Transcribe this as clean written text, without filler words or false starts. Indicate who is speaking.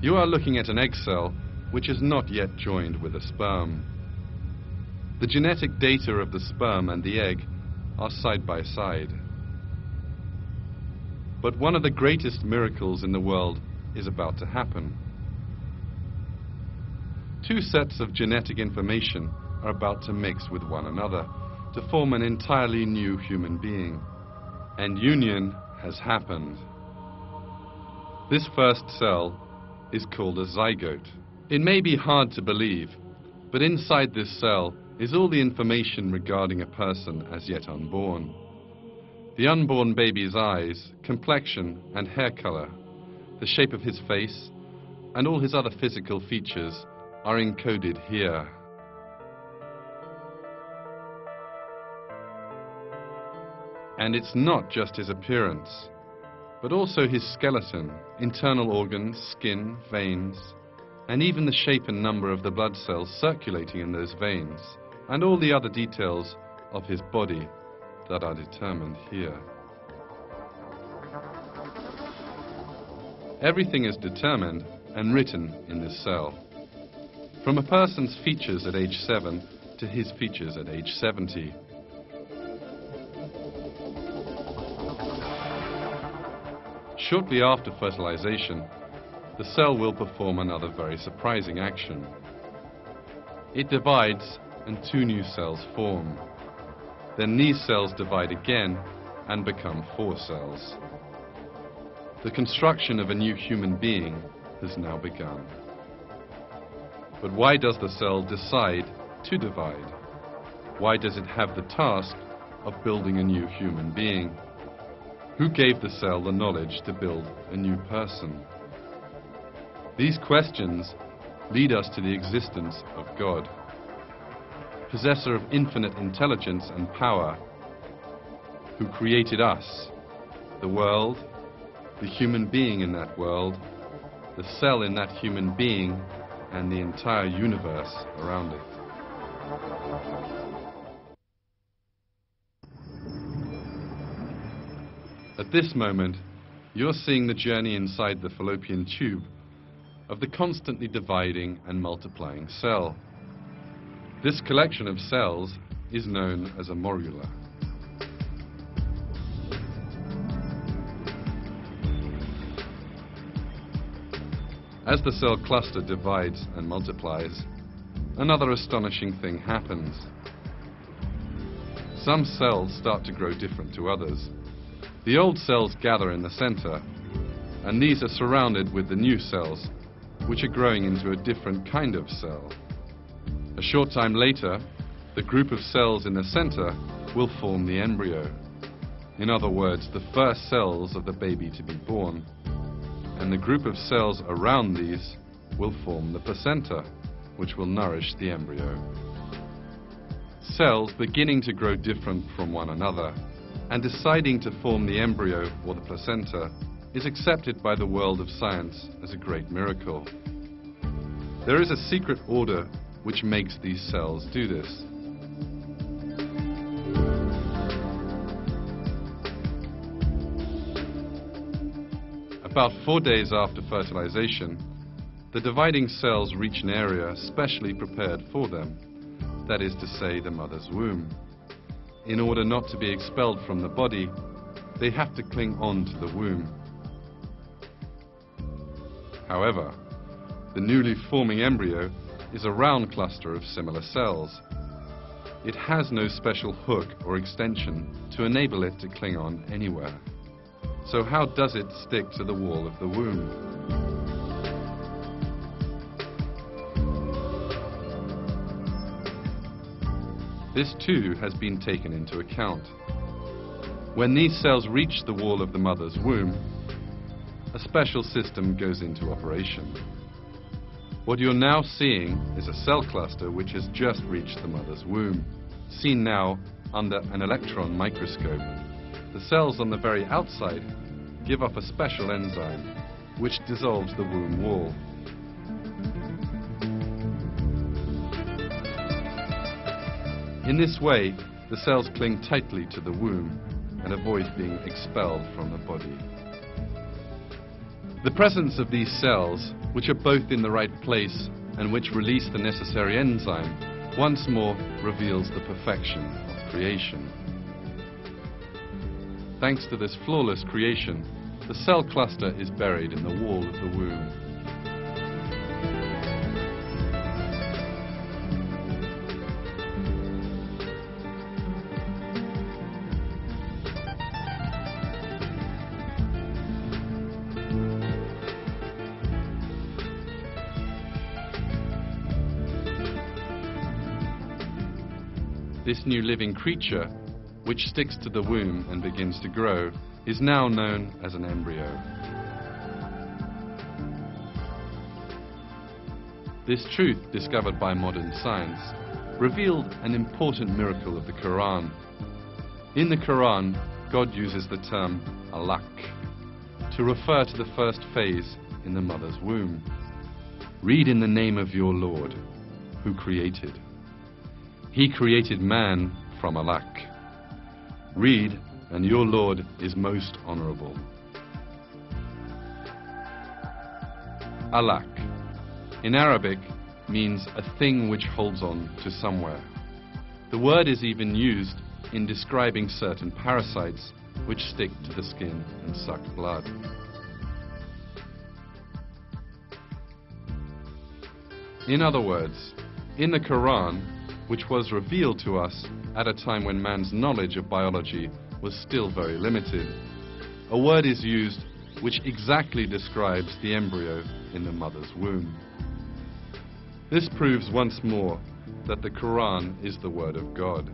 Speaker 1: You are looking at an egg cell which is not yet joined with a sperm. The genetic data of the sperm and the egg are side by side. But one of the greatest miracles in the world is about to happen. Two sets of genetic information are about to mix with one another to form an entirely new human being. And union has happened. This first cell is called a zygote. It may be hard to believe, but inside this cell is all the information regarding a person as yet unborn. The unborn baby's eyes, complexion and hair color, the shape of his face, and all his other physical features are encoded here. And it's not just his appearance, but also his skeleton, internal organs, skin, veins, and even the shape and number of the blood cells circulating in those veins, and all the other details of his body that are determined here. Everything is determined and written in this cell. From a person's features at age 7 to his features at age 70. Shortly after fertilization, the cell will perform another very surprising action. It divides and two new cells form. Then these cells divide again and become 4 cells. The construction of a new human being has now begun. But why does the cell decide to divide? Why does it have the task of building a new human being? Who gave the cell the knowledge to build a new person? These questions lead us to the existence of God, possessor of infinite intelligence and power, who created us, the world, the human being in that world, the cell in that human being, and the entire universe around it. At this moment, you're seeing the journey inside the fallopian tube of the constantly dividing and multiplying cell. This collection of cells is known as a morula. As the cell cluster divides and multiplies, another astonishing thing happens. Some cells start to grow different to others. The old cells gather in the center, and these are surrounded with the new cells, which are growing into a different kind of cell. A short time later, the group of cells in the center will form the embryo. In other words, the first cells of the baby to be born. And the group of cells around these will form the placenta, which will nourish the embryo. Cells beginning to grow different from one another and deciding to form the embryo or the placenta is accepted by the world of science as a great miracle. There is a secret order which makes these cells do this. About 4 days after fertilization, the dividing cells reach an area specially prepared for them, that is to say, the mother's womb. In order not to be expelled from the body, they have to cling on to the womb. However, the newly forming embryo is a round cluster of similar cells. It has no special hook or extension to enable it to cling on anywhere. So how does it stick to the wall of the womb? This too has been taken into account. When these cells reach the wall of the mother's womb, a special system goes into operation. What you're now seeing is a cell cluster which has just reached the mother's womb, seen now under an electron microscope. The cells on the very outside give off a special enzyme which dissolves the womb wall. In this way, the cells cling tightly to the womb and avoid being expelled from the body. The presence of these cells, which are both in the right place and which release the necessary enzyme, once more reveals the perfection of creation. Thanks to this flawless creation, the cell cluster is buried in the wall of the womb. This new living creature, which sticks to the womb and begins to grow, is now known as an embryo. This truth, discovered by modern science, revealed an important miracle of the Quran. In the Quran, God uses the term alaq to refer to the first phase in the mother's womb. Read in the name of your Lord, who created. He created man from alaq. Read, and your Lord is most honorable. Alaq, in Arabic, means a thing which holds on to somewhere. The word is even used in describing certain parasites which stick to the skin and suck blood. In other words, in the Quran, which was revealed to us at a time when man's knowledge of biology was still very limited, a word is used which exactly describes the embryo in the mother's womb. This proves once more that the Quran is the word of God.